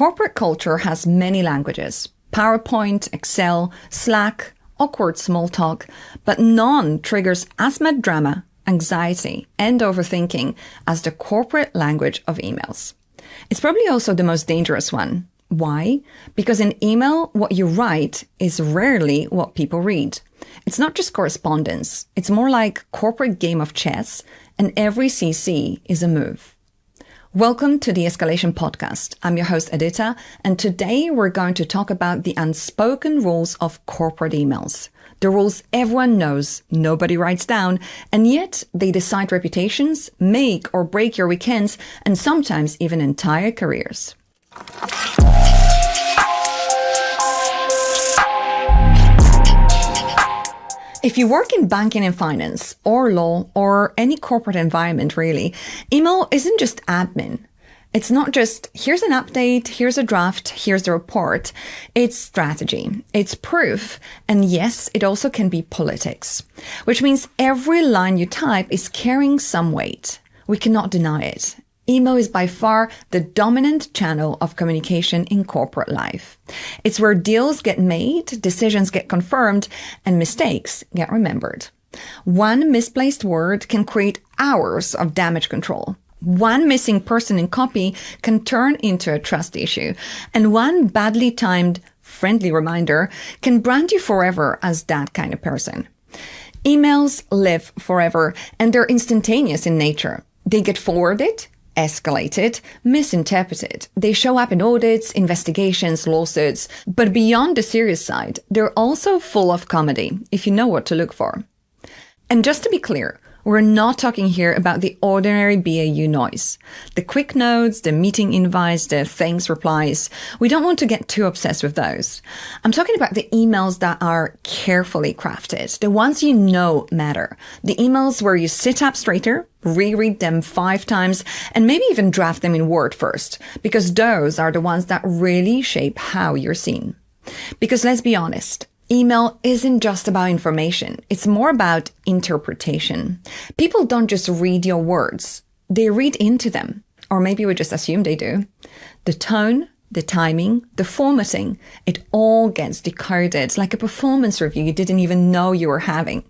Corporate culture has many languages: PowerPoint, Excel, Slack, awkward small talk, but none triggers as much drama, anxiety, and overthinking as the corporate language of emails. It's probably also the most dangerous one. Why? Because in email, what you write is rarely what people read. It's not just correspondence. It's more like corporate game of chess, and every CC is a move. Welcome to the Escalation Podcast. I'm your host, Edita, and today we're going to talk about the unspoken rules of corporate emails. The rules everyone knows, nobody writes down, and yet they decide reputations, make or break your weekends, and sometimes even entire careers. If you work in banking and finance, or law, or any corporate environment really, email isn't just admin. It's not just, here's an update, here's a draft, here's the report. It's strategy, it's proof, and yes, it also can be politics. Which means every line you type is carrying some weight. We cannot deny it. Email is by far the dominant channel of communication in corporate life. It's where deals get made, decisions get confirmed, and mistakes get remembered. One misplaced word can create hours of damage control. One missing person in copy can turn into a trust issue. And one badly timed, friendly reminder can brand you forever as that kind of person. Emails live forever, and they're instantaneous in nature. They get forwarded, escalated, misinterpreted. They show up in audits, investigations, lawsuits. But beyond the serious side, they're also full of comedy, if you know what to look for. And just to be clear, we're not talking here about the ordinary BAU noise. The quick notes, the meeting invites, the thanks replies. We don't want to get too obsessed with those. I'm talking about the emails that are carefully crafted, the ones you know matter. The emails where you sit up straighter, reread them 5 times, and maybe even draft them in Word first, because those are the ones that really shape how you're seen. Because let's be honest, email isn't just about information. It's more about interpretation. People don't just read your words. They read into them. Or maybe we just assume they do. The tone, the timing, the formatting, it all gets decoded like a performance review you didn't even know you were having.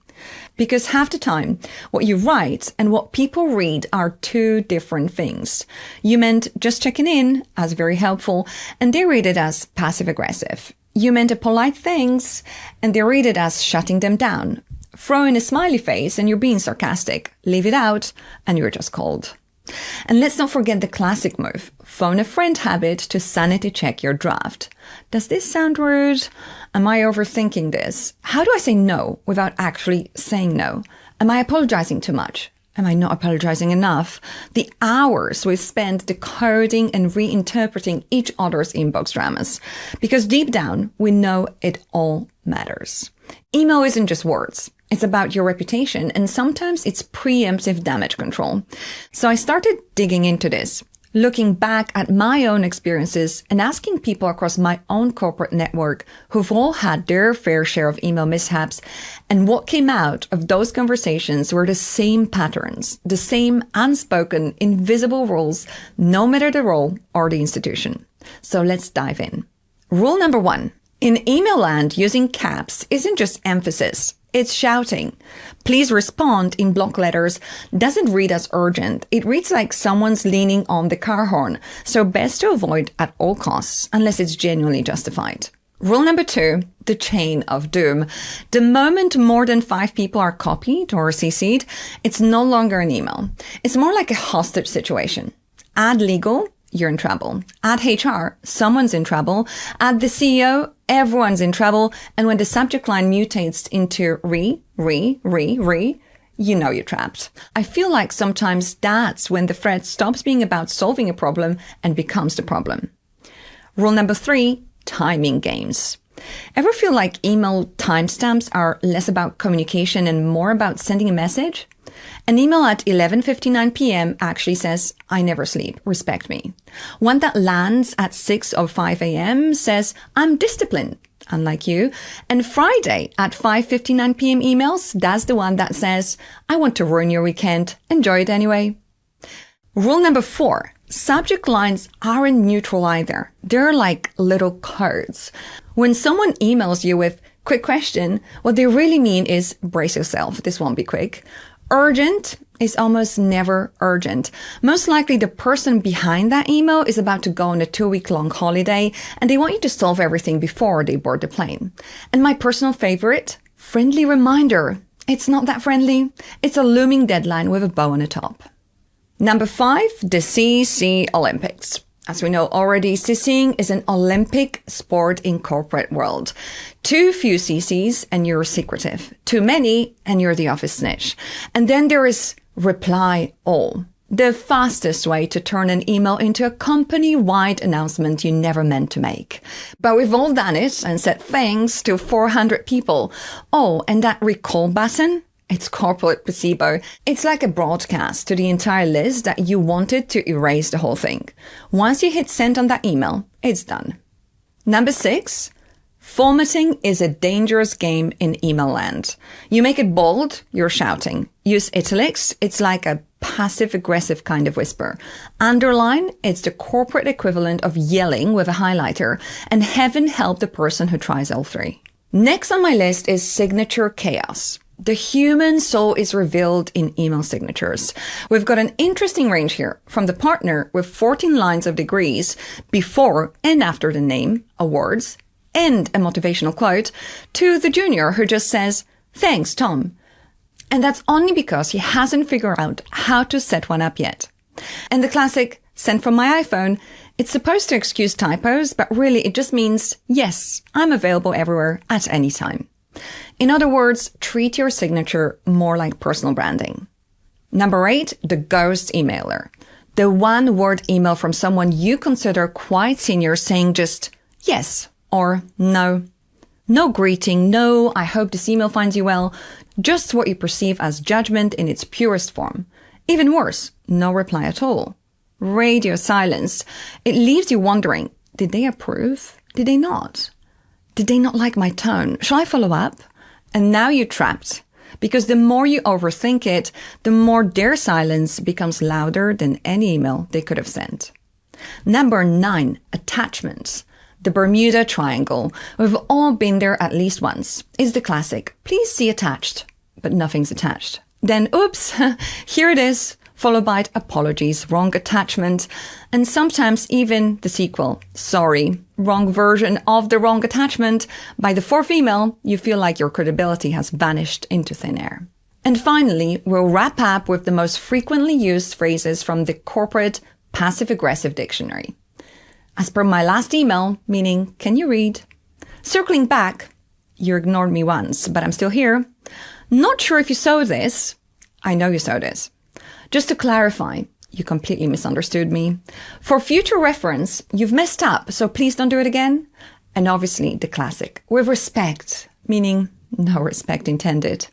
Because half the time, what you write and what people read are two different things. You meant just checking in as very helpful, and they read it as passive-aggressive. You meant a polite thanks, and they read it as shutting them down. Throw in a smiley face and you're being sarcastic. Leave it out and you're just cold. And let's not forget the classic move, phone a friend habit to sanity check your draft. Does this sound rude? Am I overthinking this? How do I say no without actually saying no? Am I apologizing too much? Am I not apologizing enough? The hours we've spent decoding and reinterpreting each other's inbox dramas. Because deep down, we know it all matters. Email isn't just words. It's about your reputation, and sometimes it's preemptive damage control. So I started digging into this, looking back at my own experiences and asking people across my own corporate network who've all had their fair share of email mishaps, and what came out of those conversations were the same patterns, the same unspoken, invisible rules, no matter the role or the institution. So let's dive in. Rule number 1. In email land, using caps isn't just emphasis. It's shouting. Please respond in block letters doesn't read as urgent. It reads like someone's leaning on the car horn. So best to avoid at all costs, unless it's genuinely justified. Rule number 2, the chain of doom. The moment more than 5 people are copied or CC'd, it's no longer an email. It's more like a hostage situation. Add legal, you're in trouble. Add HR, someone's in trouble. Add the CEO, everyone's in trouble. And when the subject line mutates into you know you're trapped. I feel like sometimes that's when the thread stops being about solving a problem and becomes the problem. Rule number 3, timing games. Ever feel like email timestamps are less about communication and more about sending a message? An email at 11:59 p.m. actually says, I never sleep, respect me. One that lands at 6:05 a.m. says, I'm disciplined, unlike you. And Friday at 5:59 p.m. emails, that's the one that says, I want to ruin your weekend, enjoy it anyway. Rule number 4, Subject lines aren't neutral either. They're like little cards. When someone emails you with quick question, what they really mean is brace yourself. This won't be quick. Urgent is almost never urgent. Most likely the person behind that email is about to go on a 2-week-long holiday and they want you to solve everything before they board the plane. And my personal favorite, friendly reminder. It's not that friendly. It's a looming deadline with a bow on the top. Number 5, the CC Olympics. As we know already, CCing is an Olympic sport in corporate world. Too few CCs and you're secretive. Too many and you're the office snitch. And then there is reply all. The fastest way to turn an email into a company-wide announcement you never meant to make. But we've all done it and said thanks to 400 people. Oh, and that recall button? It's corporate placebo. It's like a broadcast to the entire list that you wanted to erase the whole thing. Once you hit send on that email, it's done. Number 6, formatting is a dangerous game in email land. You make it bold, you're shouting. Use italics, it's like a passive-aggressive kind of whisper. Underline, it's the corporate equivalent of yelling with a highlighter. And heaven help the person who tries all 3. Next on my list is signature chaos. The human soul is revealed in email signatures. We've got an interesting range here, from the partner with 14 lines of degrees before and after the name, awards, and a motivational quote, to the junior who just says, "Thanks, Tom." And that's only because he hasn't figured out how to set one up yet. And the classic, "Sent from my iPhone," it's supposed to excuse typos, but really it just means, yes, I'm available everywhere at any time. In other words, treat your signature more like personal branding. Number 8, the ghost emailer. The one-word email from someone you consider quite senior saying just yes or no. No greeting, no "I hope this email finds you well," just what you perceive as judgment in its purest form. Even worse, no reply at all. Radio silence. It leaves you wondering, did they approve? Did they not? Did they not like my tone? Shall I follow up? And now you're trapped. Because the more you overthink it, the more their silence becomes louder than any email they could have sent. Number 9, attachments. The Bermuda Triangle. We've all been there at least once. Is the classic, "Please see attached," but nothing's attached. Then, oops, here it is, followed by apologies, wrong attachment, and sometimes even the sequel, sorry, wrong version of the wrong attachment. By the 4th email, you feel like your credibility has vanished into thin air. And finally, we'll wrap up with the most frequently used phrases from the corporate passive-aggressive dictionary. As per my last email, meaning, "Can you read?" Circling back, "You ignored me once, but I'm still here." Not sure if you saw this. I know you saw this. Just to clarify, you completely misunderstood me. For future reference, "You've messed up, so please don't do it again." And obviously the classic, "With respect," meaning no respect intended.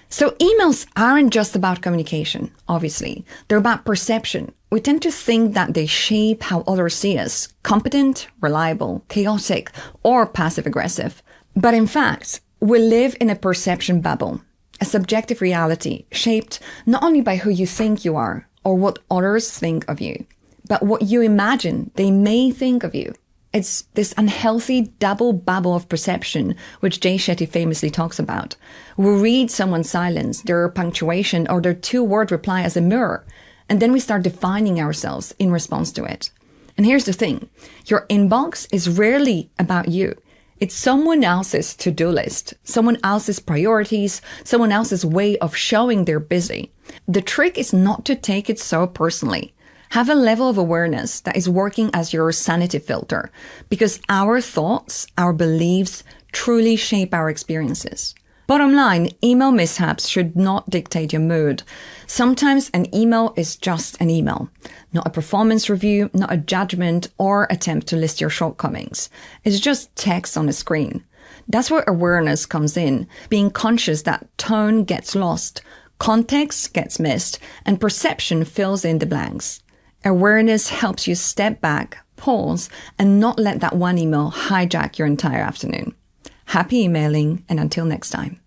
So emails aren't just about communication, obviously. They're about perception. We tend to think that they shape how others see us, competent, reliable, chaotic, or passive-aggressive. But in fact, we live in a perception bubble, a subjective reality shaped not only by who you think you are or what others think of you, but what you imagine they may think of you. It's this unhealthy double bubble of perception, which Jay Shetty famously talks about. We read someone's silence, their punctuation, or their 2-word reply as a mirror, and then we start defining ourselves in response to it. And here's the thing. Your inbox is rarely about you. It's someone else's to-do list, someone else's priorities, someone else's way of showing they're busy. The trick is not to take it so personally. Have a level of awareness that is working as your sanity filter, because our thoughts, our beliefs truly shape our experiences. Bottom line, email mishaps should not dictate your mood. Sometimes an email is just an email, not a performance review, not a judgment or attempt to list your shortcomings. It's just text on a screen. That's where awareness comes in, being conscious that tone gets lost, context gets missed, and perception fills in the blanks. Awareness helps you step back, pause, and not let that one email hijack your entire afternoon. Happy emailing, and until next time.